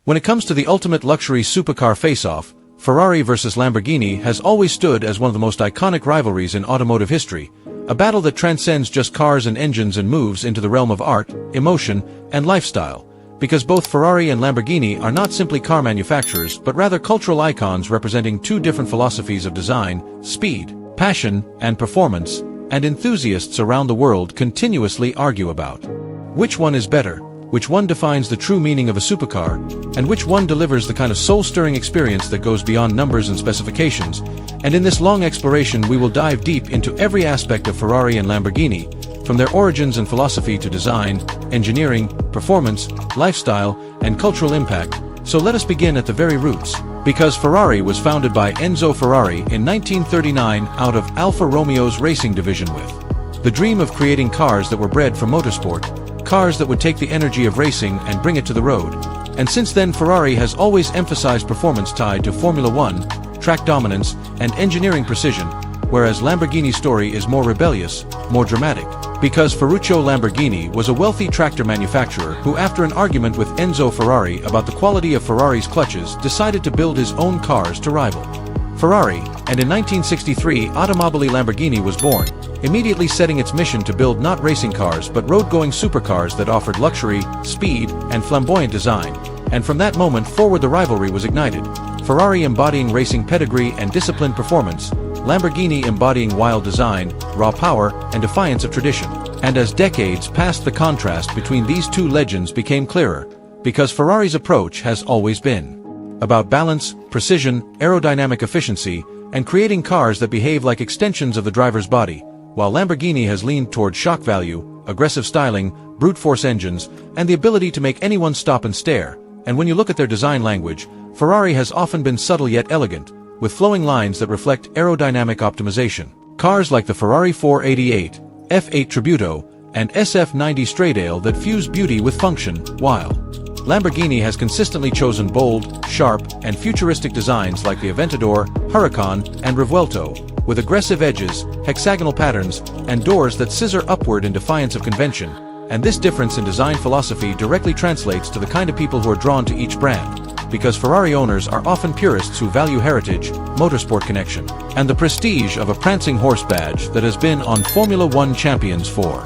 When it comes to the ultimate luxury supercar face-off, Ferrari versus Lamborghini has always stood as one of the most iconic rivalries in automotive history, a battle that transcends just cars and engines and moves into the realm of art, emotion, and lifestyle, because both Ferrari and Lamborghini are not simply car manufacturers but rather cultural icons representing two different philosophies of design, speed, passion, and performance, and enthusiasts around the world continuously argue about which one is better, which one defines the true meaning of a supercar, and which one delivers the kind of soul-stirring experience that goes beyond numbers and specifications. And in this long exploration we will dive deep into every aspect of Ferrari and Lamborghini, from their origins and philosophy to design, engineering, performance, lifestyle, and cultural impact. So let us begin at the very roots. Because Ferrari was founded by Enzo Ferrari in 1939 out of Alfa Romeo's racing division with the dream of creating cars that were bred for motorsport, cars that would take the energy of racing and bring it to the road. And since then Ferrari has always emphasized performance tied to Formula One, track dominance, and engineering precision, whereas Lamborghini's story is more rebellious, more dramatic. Because Ferruccio Lamborghini was a wealthy tractor manufacturer who, after an argument with Enzo Ferrari about the quality of Ferrari's clutches, decided to build his own cars to rival Ferrari, and in 1963 Automobili Lamborghini was born, immediately setting its mission to build not racing cars but road-going supercars that offered luxury, speed, and flamboyant design. And from that moment forward the rivalry was ignited. Ferrari embodying racing pedigree and disciplined performance, Lamborghini embodying wild design, raw power, and defiance of tradition. And as decades passed the contrast between these two legends became clearer, because Ferrari's approach has always been about balance, precision, aerodynamic efficiency, and creating cars that behave like extensions of the driver's body, while Lamborghini has leaned toward shock value, aggressive styling, brute force engines, and the ability to make anyone stop and stare. And when you look at their design language, Ferrari has often been subtle yet elegant, with flowing lines that reflect aerodynamic optimization. Cars like the Ferrari 488, F8 Tributo, and SF90 Stradale that fuse beauty with function, while Lamborghini has consistently chosen bold, sharp, and futuristic designs like the Aventador, Huracan, and Revuelto, with aggressive edges, hexagonal patterns, and doors that scissor upward in defiance of convention. And this difference in design philosophy directly translates to the kind of people who are drawn to each brand, because Ferrari owners are often purists who value heritage, motorsport connection, and the prestige of a prancing horse badge that has been on Formula One champions for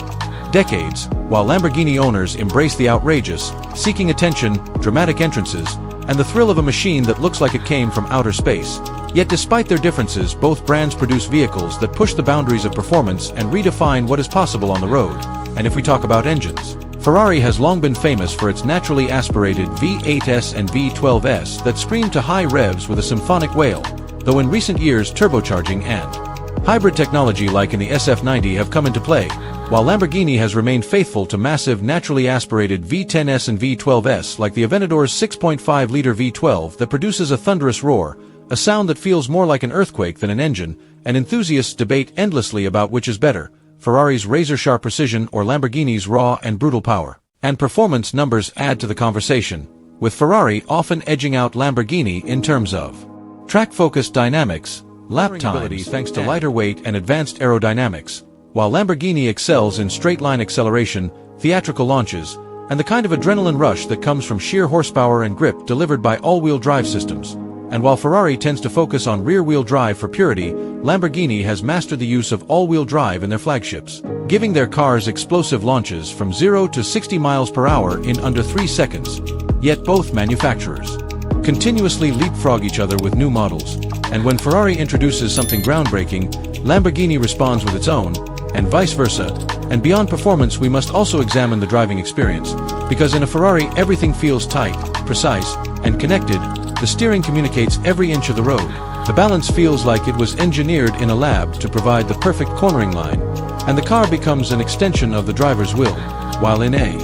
decades, while Lamborghini owners embrace the outrageous, seeking attention, dramatic entrances, and the thrill of a machine that looks like it came from outer space. Yet despite their differences, both brands produce vehicles that push the boundaries of performance and redefine what is possible on the road. And if we talk about engines, Ferrari has long been famous for its naturally aspirated V8s and V12s that scream to high revs with a symphonic wail, though in recent years turbocharging and hybrid technology like in the SF90 have come into play, while Lamborghini has remained faithful to massive naturally aspirated V10s and V12s like the Aventador's 6.5-liter V12 that produces a thunderous roar, a sound that feels more like an earthquake than an engine. And enthusiasts debate endlessly about which is better, Ferrari's razor-sharp precision or Lamborghini's raw and brutal power. And performance numbers add to the conversation, with Ferrari often edging out Lamborghini in terms of track-focused dynamics, lap times thanks to lighter weight and advanced aerodynamics, while Lamborghini excels in straight-line acceleration, theatrical launches, and the kind of adrenaline rush that comes from sheer horsepower and grip delivered by all-wheel drive systems. And while Ferrari tends to focus on rear-wheel drive for purity, Lamborghini has mastered the use of all-wheel drive in their flagships, giving their cars explosive launches from 0 to 60 miles per hour in under 3 seconds. Yet both manufacturers continuously leapfrog each other with new models, and when Ferrari introduces something groundbreaking, Lamborghini responds with its own, and vice versa. And beyond performance we must also examine the driving experience, because in a Ferrari everything feels tight, precise, and connected. The steering communicates every inch of the road. The balance feels like it was engineered in a lab to provide the perfect cornering line, and the car becomes an extension of the driver's will. While in a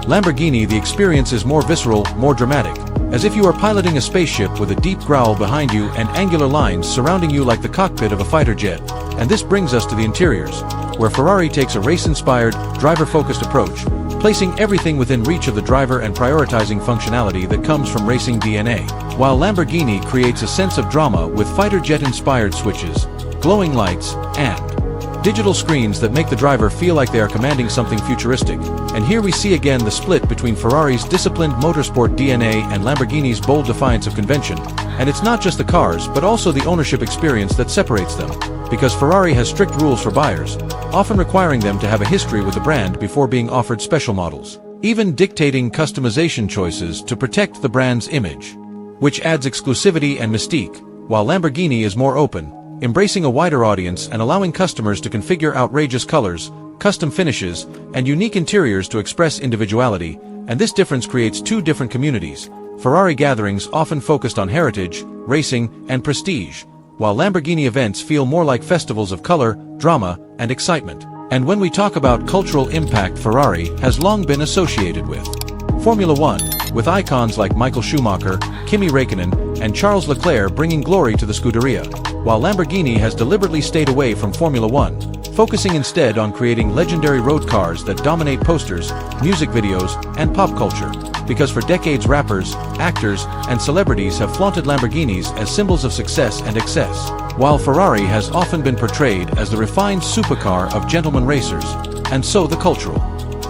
Lamborghini the experience is more visceral, more dramatic, as if you are piloting a spaceship with a deep growl behind you and angular lines surrounding you like the cockpit of a fighter jet. And this brings us to the interiors, where Ferrari takes a race-inspired, driver-focused approach, placing everything within reach of the driver and prioritizing functionality that comes from racing DNA, while Lamborghini creates a sense of drama with fighter jet-inspired switches, glowing lights, and Digital screens that make the driver feel like they are commanding something futuristic. And here we see again the split between Ferrari's disciplined motorsport DNA and Lamborghini's bold defiance of convention. And it's not just the cars, but also the ownership experience that separates them. Because Ferrari has strict rules for buyers, often requiring them to have a history with the brand before being offered special models, even dictating customization choices to protect the brand's image, which adds exclusivity and mystique, while Lamborghini is more open, embracing a wider audience and allowing customers to configure outrageous colors, custom finishes, and unique interiors to express individuality. And this difference creates two different communities. Ferrari gatherings often focused on heritage, racing, and prestige, while Lamborghini events feel more like festivals of color, drama, and excitement. And when we talk about cultural impact, Ferrari has long been associated with Formula One, with icons like Michael Schumacher, Kimi Räikkönen, and Charles Leclerc bringing glory to the Scuderia, while Lamborghini has deliberately stayed away from Formula One, focusing instead on creating legendary road cars that dominate posters, music videos, and pop culture. Because for decades rappers, actors, and celebrities have flaunted Lamborghinis as symbols of success and excess, while Ferrari has often been portrayed as the refined supercar of gentleman racers. And so the cultural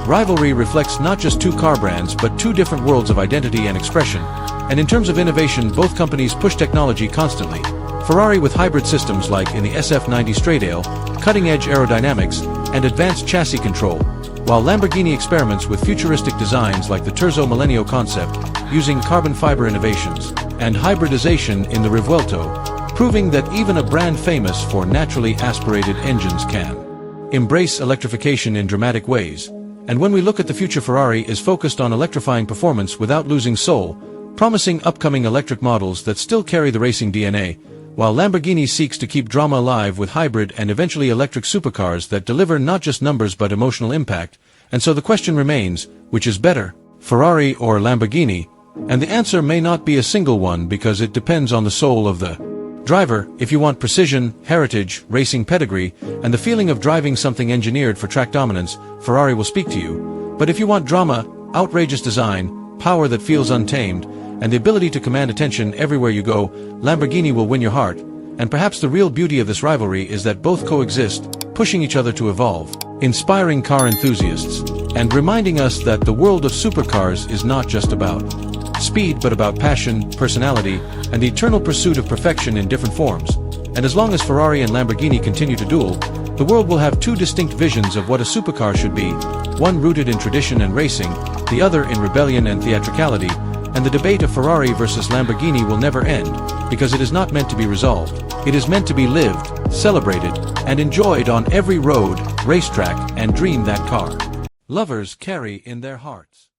rivalry reflects not just two car brands but two different worlds of identity and expression. And in terms of innovation, both companies push technology constantly. Ferrari with hybrid systems like in the SF90 Stradale, cutting-edge aerodynamics, and advanced chassis control, while Lamborghini experiments with futuristic designs like the Terzo Millennio concept, using carbon fiber innovations and hybridization in the Rivuelto, proving that even a brand famous for naturally aspirated engines can embrace electrification in dramatic ways. And when we look at the future, Ferrari is focused on electrifying performance without losing soul, promising upcoming electric models that still carry the racing DNA, while Lamborghini seeks to keep drama alive with hybrid and eventually electric supercars that deliver not just numbers but emotional impact. And so the question remains, which is better, Ferrari or Lamborghini? And the answer may not be a single one because it depends on the soul of the driver. If you want precision, heritage, racing pedigree, and the feeling of driving something engineered for track dominance, Ferrari will speak to you. But if you want drama, outrageous design, power that feels untamed, and the ability to command attention everywhere you go, Lamborghini will win your heart. And perhaps the real beauty of this rivalry is that both coexist, pushing each other to evolve, inspiring car enthusiasts, and reminding us that the world of supercars is not just about speed but about passion, personality, and the eternal pursuit of perfection in different forms. And as long as Ferrari and Lamborghini continue to duel, the world will have two distinct visions of what a supercar should be, one rooted in tradition and racing, the other in rebellion and theatricality. And the debate of Ferrari versus Lamborghini will never end, because it is not meant to be resolved. It is meant to be lived, celebrated, and enjoyed on every road, racetrack, and dream that car lovers carry in their hearts.